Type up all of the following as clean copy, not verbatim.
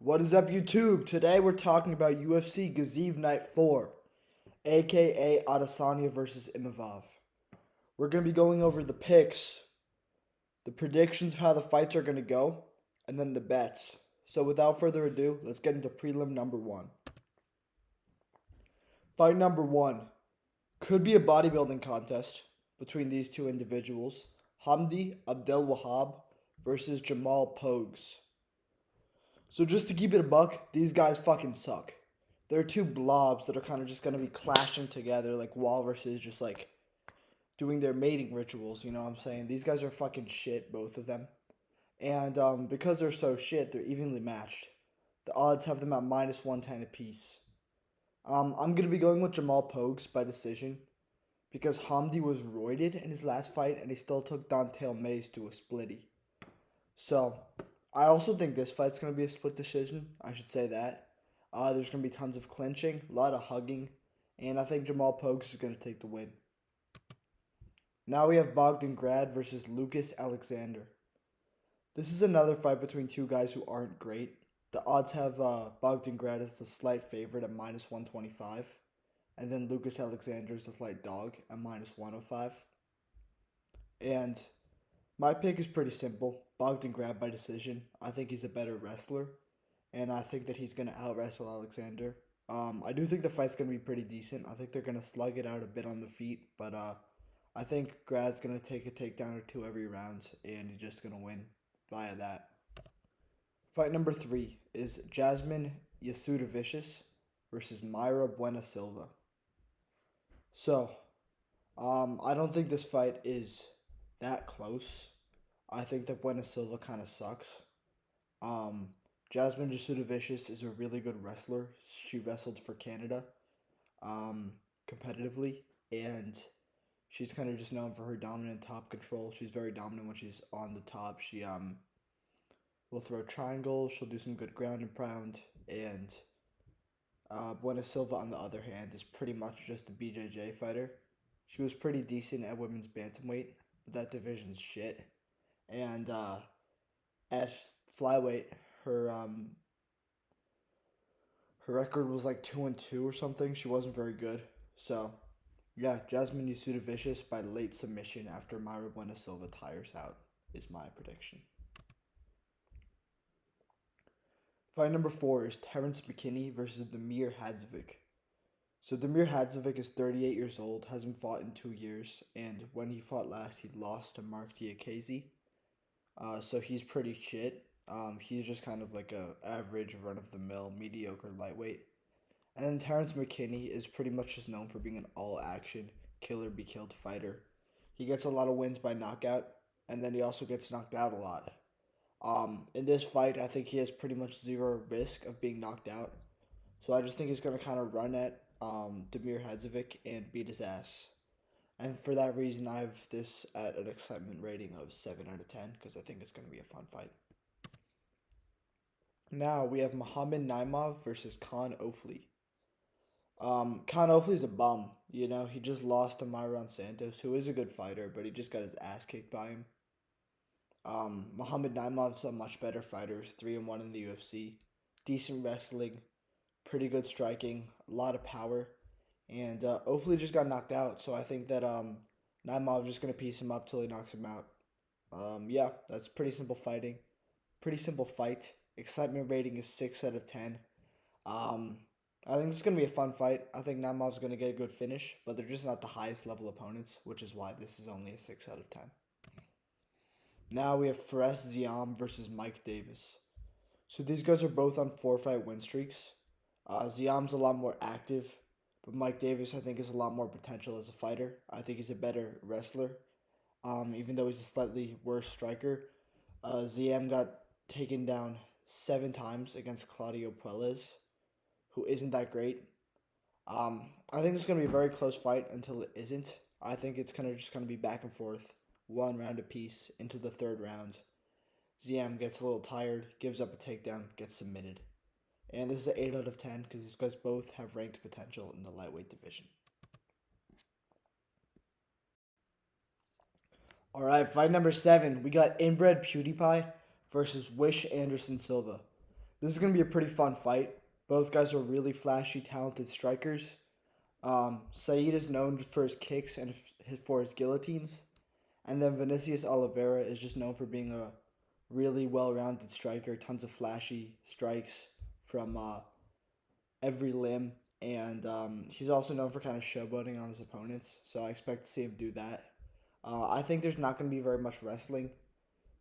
What is up, YouTube? Today we're talking about UFC Gaziv Night 4, aka Adesanya versus Imavov. We're going to be going over the picks, the predictions of how the fights are going to go, and then the bets. So without further ado, let's get into prelim number 1. Fight number 1 could be a bodybuilding contest between these two individuals, Hamdi Abdel Wahab versus Jamal Pogues. So just to keep it a buck, these guys fucking suck. They're two blobs that are kind of just going to be clashing together like walruses, just like doing their mating rituals, you know what I'm saying? These guys are fucking shit, both of them. And because they're so shit, they're evenly matched. The odds have them at minus 110 apiece. I'm going to be going with Jamal Pogues by decision because Hamdi was roided in his last fight and he still took Don'Tale Mayes to a splitty. So, I also think this fight's going to be a split decision. I should say that. There's going to be tons of clinching, a lot of hugging, and I think Jamal Pogues is going to take the win. Now we have Bogdan Grad versus Lucas Alexander. This is another fight between two guys who aren't great. The odds have Bogdan Grad as the slight favorite at minus 125, and then Lucas Alexander is the slight dog at minus 105. And my pick is pretty simple. Bogdan Grad by decision. I think he's a better wrestler, and I think that he's going to out-wrestle Alexander. I do think the fight's going to be pretty decent. I think they're going to slug it out a bit on the feet, but I think Grad's going to take a takedown or two every round, and he's just going to win via that. Fight number 3 is Jasmine Jasudavicius versus Mayra Buena Silva. So, I don't think this fight is that close. I think that Buena Silva kind of sucks. Jasmine Jasudavicius is a really good wrestler. She wrestled for Canada competitively, and she's kind of just known for her dominant top control. She's very dominant when she's on the top. She will throw triangles. She'll do some good ground and pound. And Buena Silva, on the other hand, is pretty much just a BJJ fighter. She was pretty decent at women's bantamweight, but that division's shit. And at flyweight, her record was like 2-2 or something. She wasn't very good. So, yeah, Jasmine Jasudavicius by late submission after Mayra Buena Silva tires out is my prediction. Fight number 4 is Terrence McKinney versus Damir Hadzovic. So Damir Hadzovic is 38 years old, hasn't fought in 2 years, and when he fought last, he lost to Mark Diakiese. So he's pretty shit. He's just kind of like a average, run-of-the-mill, mediocre lightweight. And then Terrence McKinney is pretty much just known for being an all-action, killer-be-killed fighter. He gets a lot of wins by knockout, and then he also gets knocked out a lot. In this fight, I think he has pretty much zero risk of being knocked out. So I just think he's going to kind of run at Damir Hadzovic and beat his ass. And for that reason, I have this at an excitement rating of 7 out of 10 because I think it's going to be a fun fight. Now we have Muhammad Naimov versus Khan Ofli. Khan Ofli's a bum. You know, he just lost to Myron Santos, who is a good fighter, but he just got his ass kicked by him. Muhammad Naimov's a much better fighter. He's 3-1 in the UFC. Decent wrestling, pretty good striking, a lot of power. And Ofli just got knocked out, so I think that Naimov just going to piece him up till he knocks him out. Yeah, that's pretty simple fighting. Pretty simple fight. Excitement rating is 6 out of 10. I think this is going to be a fun fight. I think Naimov's going to get a good finish, but they're just not the highest level opponents, which is why this is only a 6 out of 10. Now we have Fares Ziam versus Mike Davis. So these guys are both on 4-fight win streaks. Ziam's a lot more active, but Mike Davis I think has a lot more potential as a fighter. I think he's a better wrestler, even though he's a slightly worse striker. Ziam got taken down 7 times against Claudio Puelles, who isn't that great. I think it's going to be a very close fight until it isn't. I think it's kind of just going to be back and forth, 1 round apiece into the 3rd round. Ziam gets a little tired, gives up a takedown, gets submitted. And this is an 8 out of 10 because these guys both have ranked potential in the lightweight division. Alright, fight number 7. We got Inbred PewDiePie versus Wish Anderson Silva. This is going to be a pretty fun fight. Both guys are really flashy, talented strikers. Saeed is known for his kicks and for his guillotines. And then Vinicius Oliveira is just known for being a really well-rounded striker, tons of flashy strikes from every limb, and he's also known for kind of showboating on his opponents. So I expect to see him do that. I think there's not going to be very much wrestling.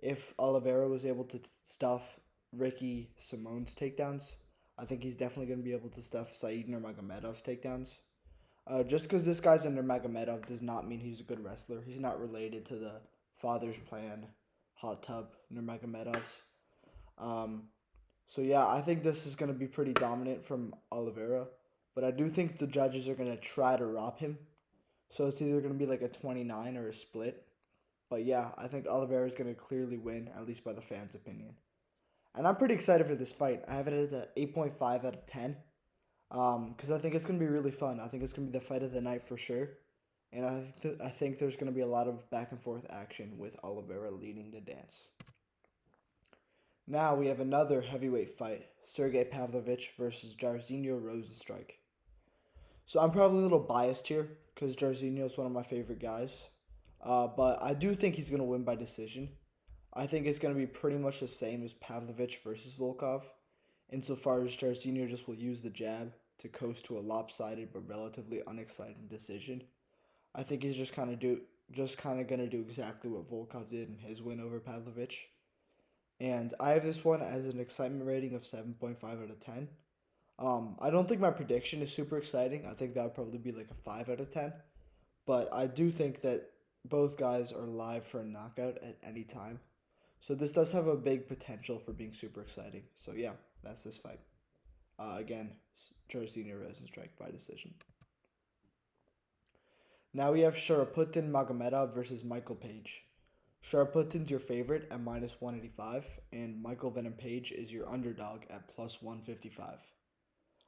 If Oliveira was able to stuff Ricky Simone's takedowns, I think he's definitely going to be able to stuff Said Nurmagomedov's takedowns. Just because this guy's in Nurmagomedov does not mean he's a good wrestler. He's not related to the Father's Plan Hot Tub Nurmagomedovs. Um, so yeah, I think this is going to be pretty dominant from Oliveira, but I do think the judges are going to try to rob him. So it's either going to be like a 29 or a split. But yeah, I think Oliveira is going to clearly win, at least by the fans' opinion. And I'm pretty excited for this fight. I have it at an 8.5 out of 10. Because I think it's going to be really fun. I think it's going to be the fight of the night for sure. And I think there's going to be a lot of back and forth action with Oliveira leading the dance. Now we have another heavyweight fight, Sergey Pavlovich versus Jairzinho Rozenstruik. So I'm probably a little biased here because Jairzinho is one of my favorite guys. But I do think he's going to win by decision. I think it's going to be pretty much the same as Pavlovich versus Volkov, insofar as Jairzinho just will use the jab to coast to a lopsided but relatively unexciting decision. I think he's just kind of gonna do exactly what Volkov did in his win over Pavlovich. And I have this one as an excitement rating of 7.5 out of 10. I don't think my prediction is super exciting. I think that would probably be like a 5 out of 10. But I do think that both guys are live for a knockout at any time. So this does have a big potential for being super exciting. So yeah, that's this fight. Again, Jairzinho Rozenstruik by decision. Now we have Sharaputin Magomedov versus Michael Page. Sharaputin's your favorite at minus 185, and Michael Venom Page is your underdog at plus 155.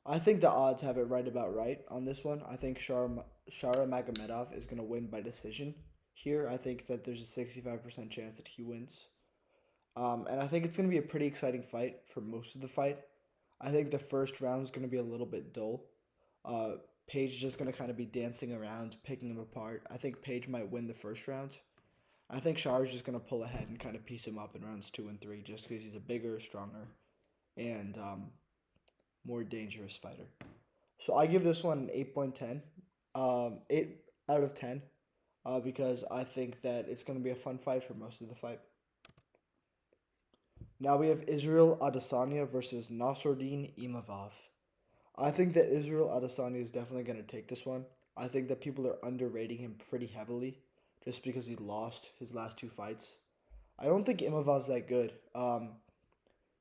I think the odds have it right about right on this one. I think Shara Magomedov is going to win by decision here. I think that there's a 65% chance that he wins. And I think it's going to be a pretty exciting fight for most of the fight. I think the first round is going to be a little bit dull. Page is just going to kind of be dancing around, picking him apart. I think Page might win the first round. I think Shar is just going to pull ahead and kind of piece him up in rounds 2 and 3 just because he's a bigger, stronger, and more dangerous fighter. So I give this one an 8.10, 8 out of 10, because I think that it's going to be a fun fight for most of the fight. Now we have Israel Adesanya versus Nasruddin Imavov. I think that Israel Adesanya is definitely going to take this one. I think that people are underrating him pretty heavily just because he lost his last 2 fights. I don't think Imavov's that good.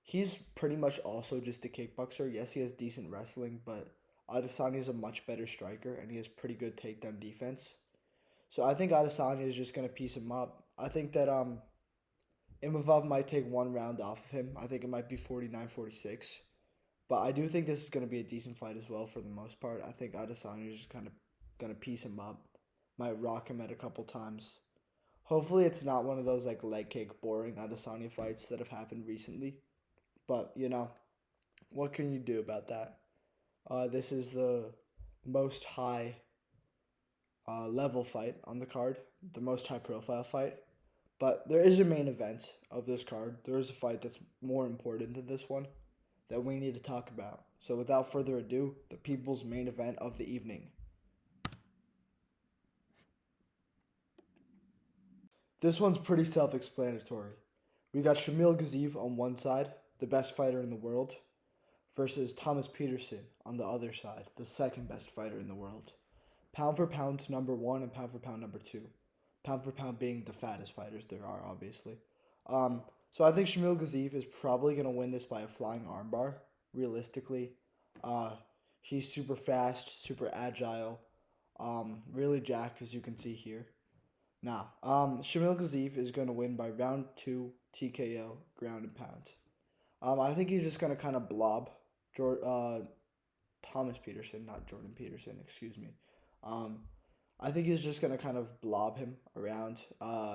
He's pretty much also just a kickboxer. Yes, he has decent wrestling, but Adesanya is a much better striker, and he has pretty good takedown defense. So I think Adesanya is just going to piece him up. I think that Imavov might take 1 round off of him. I think it might be 49-46. But I do think this is going to be a decent fight as well for the most part. I think Adesanya is just kind of going to piece him up. Might rock him at a couple times. Hopefully it's not one of those like leg kick boring Adesanya fights that have happened recently. But, you know, what can you do about that? This is the most high level fight on the card. The most high profile fight. But there is a main event of this card. There is a fight that's more important than this one that we need to talk about. So without further ado, the people's main event of the evening. This one's pretty self-explanatory. We got Shamil Gaziev on one side, the best fighter in the world, versus Thomas Peterson on the other side, the second best fighter in the world. Pound for pound number 1 and pound for pound number 2. Pound for pound being the fattest fighters there are, obviously. So I think Shamil Gaziev is probably going to win this by a flying armbar, realistically. He's super fast, super agile, really jacked, as you can see here. Now, Shamil Gaziev is going to win by round 2 TKO, ground and pound. I think he's just going to kind of blob Thomas Peterson, not Jordan Peterson, excuse me. I think he's just going to kind of blob him around,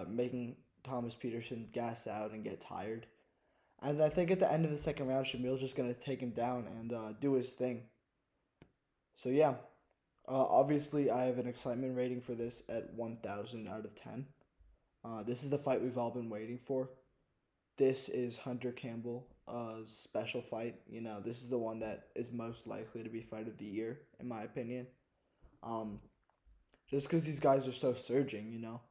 making Thomas Peterson gas out and get tired. And I think at the end of the second round, Shamil's just going to take him down and do his thing. So, yeah. Obviously, I have an excitement rating for this at 1,000 out of 10. This is the fight we've all been waiting for. This is Hunter Campbell's special fight. You know, this is the one that is most likely to be fight of the year, in my opinion. Um, just because these guys are so surging, you know.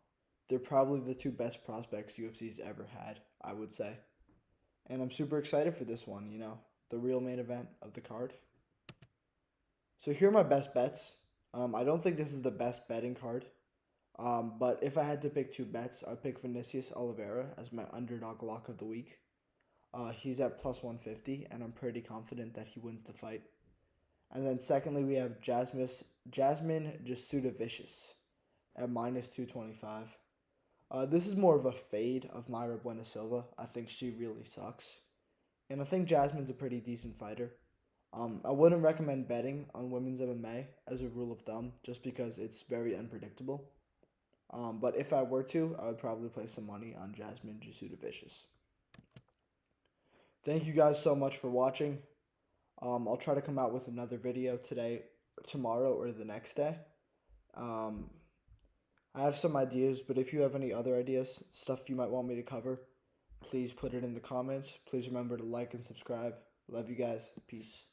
They're probably the two best prospects UFC's ever had, I would say. And I'm super excited for this one, you know, the real main event of the card. So here are my best bets. I don't think this is the best betting card. But if I had to pick two bets, I'd pick Vinicius Oliveira as my underdog lock of the week. He's at plus 150, and I'm pretty confident that he wins the fight. And then secondly, we have Jasmine Jasudavicius at minus 225. This is more of a fade of Mayra Buena Silva. I think she really sucks. And I think Jasmine's a pretty decent fighter. I wouldn't recommend betting on women's MMA as a rule of thumb, just because it's very unpredictable. But if I were to, I would probably place some money on Jasmine Jasudavicius. Thank you guys so much for watching. I'll try to come out with another video today, tomorrow, or the next day. I have some ideas, but if you have any other ideas, stuff you might want me to cover, please put it in the comments. Please remember to like and subscribe. Love you guys. Peace.